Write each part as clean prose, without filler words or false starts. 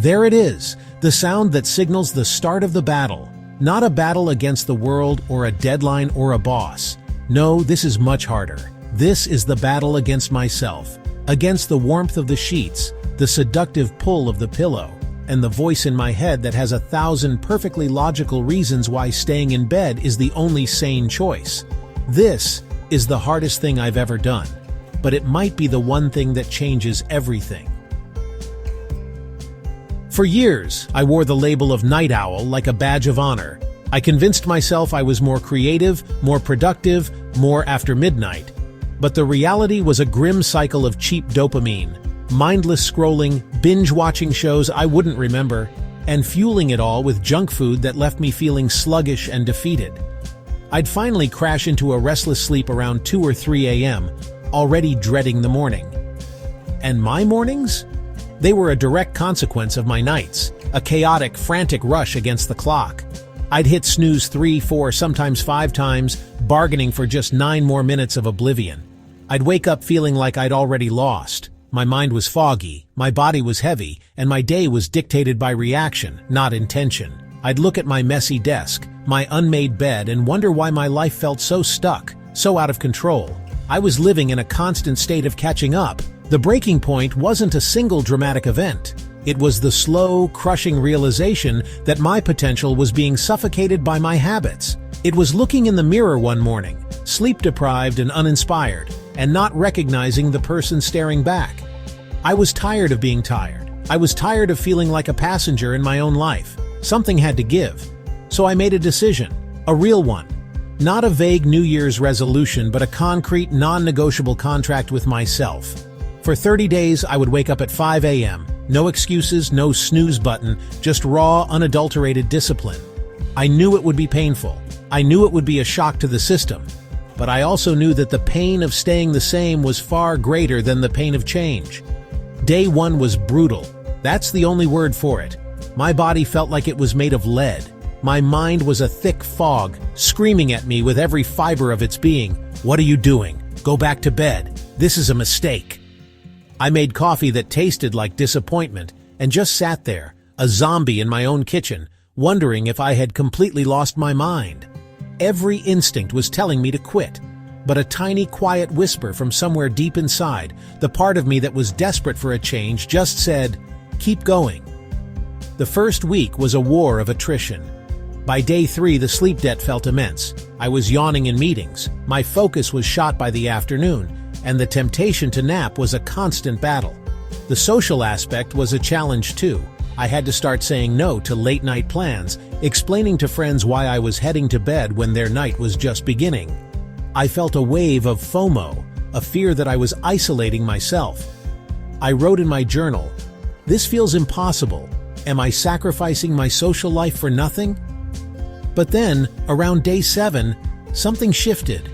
There it is, the sound that signals the start of the battle. Not a battle against the world or a deadline or a boss. No, this is much harder. This is the battle against myself, against the warmth of the sheets, the seductive pull of the pillow, and the voice in my head that has 1,000 perfectly logical reasons why staying in bed is the only sane choice. This is the hardest thing I've ever done, but it might be the one thing that changes everything. For years, I wore the label of night owl like a badge of honor. I convinced myself I was more creative, more productive, more after midnight. But the reality was a grim cycle of cheap dopamine, mindless scrolling, binge-watching shows I wouldn't remember, and fueling it all with junk food that left me feeling sluggish and defeated. I'd finally crash into a restless sleep around 2 or 3 a.m., already dreading the morning. And my mornings? They were a direct consequence of my nights, a chaotic, frantic rush against the clock. I'd hit snooze 3, 4, sometimes 5 times, bargaining for just 9 more minutes of oblivion. I'd wake up feeling like I'd already lost. My mind was foggy, my body was heavy, and my day was dictated by reaction, not intention. I'd look at my messy desk, my unmade bed, and wonder why my life felt so stuck, so out of control. I was living in a constant state of catching up. The breaking point wasn't a single dramatic event. It was the slow, crushing realization that my potential was being suffocated by my habits. It was looking in the mirror one morning, sleep-deprived and uninspired, and not recognizing the person staring back. I was tired of being tired. I was tired of feeling like a passenger in my own life. Something had to give. So I made a decision, a real one. Not a vague New Year's resolution, but a concrete, non-negotiable contract with myself. For 30 days, I would wake up at 5 a.m. No excuses, no snooze button, just raw, unadulterated discipline. I knew it would be painful. I knew it would be a shock to the system. But I also knew that the pain of staying the same was far greater than the pain of change. Day 1 was brutal. That's the only word for it. My body felt like it was made of lead. My mind was a thick fog, screaming at me with every fiber of its being. What are you doing? Go back to bed. This is a mistake. I made coffee that tasted like disappointment and just sat there, a zombie in my own kitchen, wondering if I had completely lost my mind. Every instinct was telling me to quit, but a tiny quiet whisper from somewhere deep inside, the part of me that was desperate for a change, just said, "Keep going." The first week was a war of attrition. By day 3, the sleep debt felt immense. I was yawning in meetings, my focus was shot by the afternoon, and the temptation to nap was a constant battle. The social aspect was a challenge too. I had to start saying no to late-night plans, explaining to friends why I was heading to bed when their night was just beginning. I felt a wave of FOMO, a fear that I was isolating myself. I wrote in my journal, "This feels impossible. Am I sacrificing my social life for nothing?" But then, around day 7, something shifted.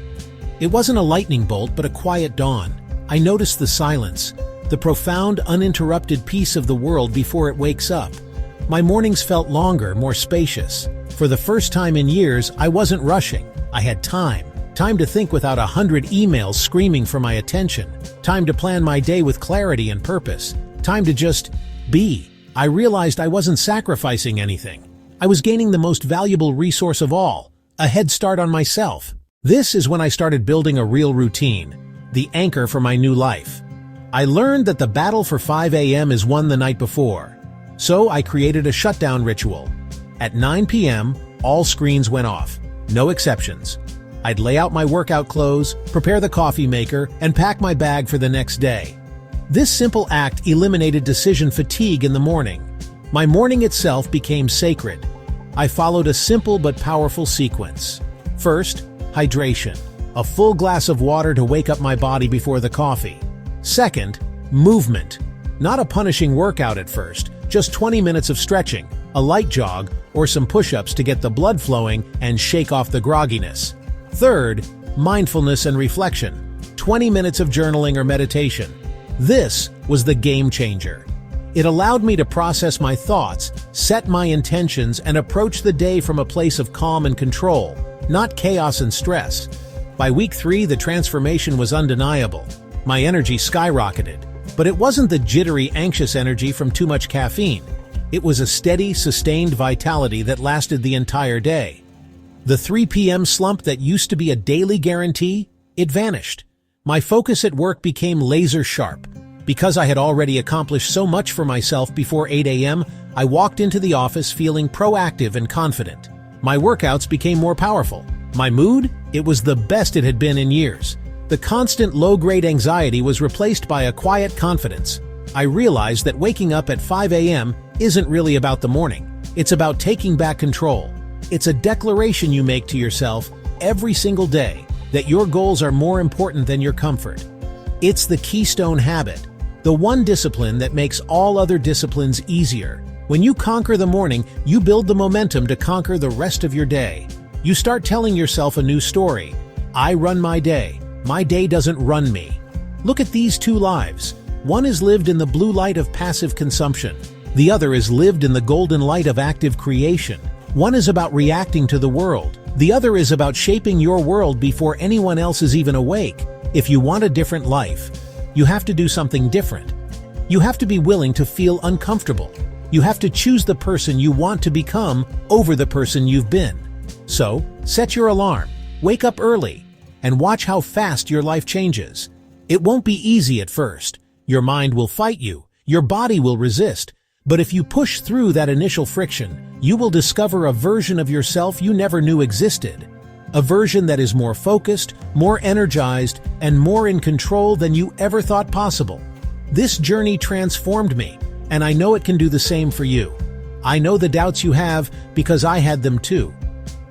It wasn't a lightning bolt, but a quiet dawn. I noticed the silence, the profound, uninterrupted peace of the world before it wakes up. My mornings felt longer, more spacious. For the first time in years, I wasn't rushing. I had time to think without 100 emails screaming for my attention, time to plan my day with clarity and purpose, time to just be. I realized I wasn't sacrificing anything. I was gaining the most valuable resource of all, a head start on myself. This is when I started building a real routine, the anchor for my new life. I learned that the battle for 5 a.m. is won the night before. So I created a shutdown ritual. At 9 p.m., all screens went off, no exceptions. I'd lay out my workout clothes, prepare the coffee maker, and pack my bag for the next day. This simple act eliminated decision fatigue in the morning. My morning itself became sacred. I followed a simple but powerful sequence. First, hydration, a full glass of water to wake up my body before the coffee. Second, movement, not a punishing workout at first, just 20 minutes of stretching, a light jog, or some push-ups to get the blood flowing and shake off the grogginess. Third, mindfulness and reflection, 20 minutes of journaling or meditation. This was the game changer. It allowed me to process my thoughts, set my intentions, and approach the day from a place of calm and control, not chaos and stress. By week 3, the transformation was undeniable. My energy skyrocketed, but it wasn't the jittery, anxious energy from too much caffeine. It was a steady, sustained vitality that lasted the entire day. The 3 p.m. slump that used to be a daily guarantee, it vanished. My focus at work became laser sharp. Because I had already accomplished so much for myself before 8 a.m., I walked into the office feeling proactive and confident. My workouts became more powerful. My mood? It was the best it had been in years. The constant low-grade anxiety was replaced by a quiet confidence. I realized that waking up at 5 a.m. isn't really about the morning. It's about taking back control. It's a declaration you make to yourself every single day that your goals are more important than your comfort. It's the keystone habit, the one discipline that makes all other disciplines easier. When you conquer the morning, you build the momentum to conquer the rest of your day. You start telling yourself a new story. I run my day. My day doesn't run me. Look at these two lives. One is lived in the blue light of passive consumption. The other is lived in the golden light of active creation. One is about reacting to the world. The other is about shaping your world before anyone else is even awake. If you want a different life, you have to do something different. You have to be willing to feel uncomfortable. You have to choose the person you want to become over the person you've been. So, set your alarm, wake up early, and watch how fast your life changes. It won't be easy at first. Your mind will fight you. Your body will resist. But if you push through that initial friction, you will discover a version of yourself you never knew existed. A version that is more focused, more energized, and more in control than you ever thought possible. This journey transformed me, and I know it can do the same for you. I know the doubts you have because I had them too.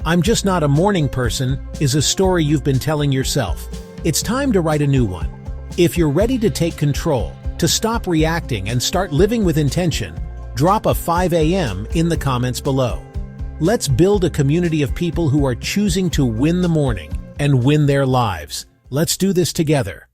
I'm just not a morning person is a story you've been telling yourself. It's time to write a new one. If you're ready to take control, to stop reacting and start living with intention, drop a 5 a.m. in the comments below. Let's build a community of people who are choosing to win the morning and win their lives. Let's do this together.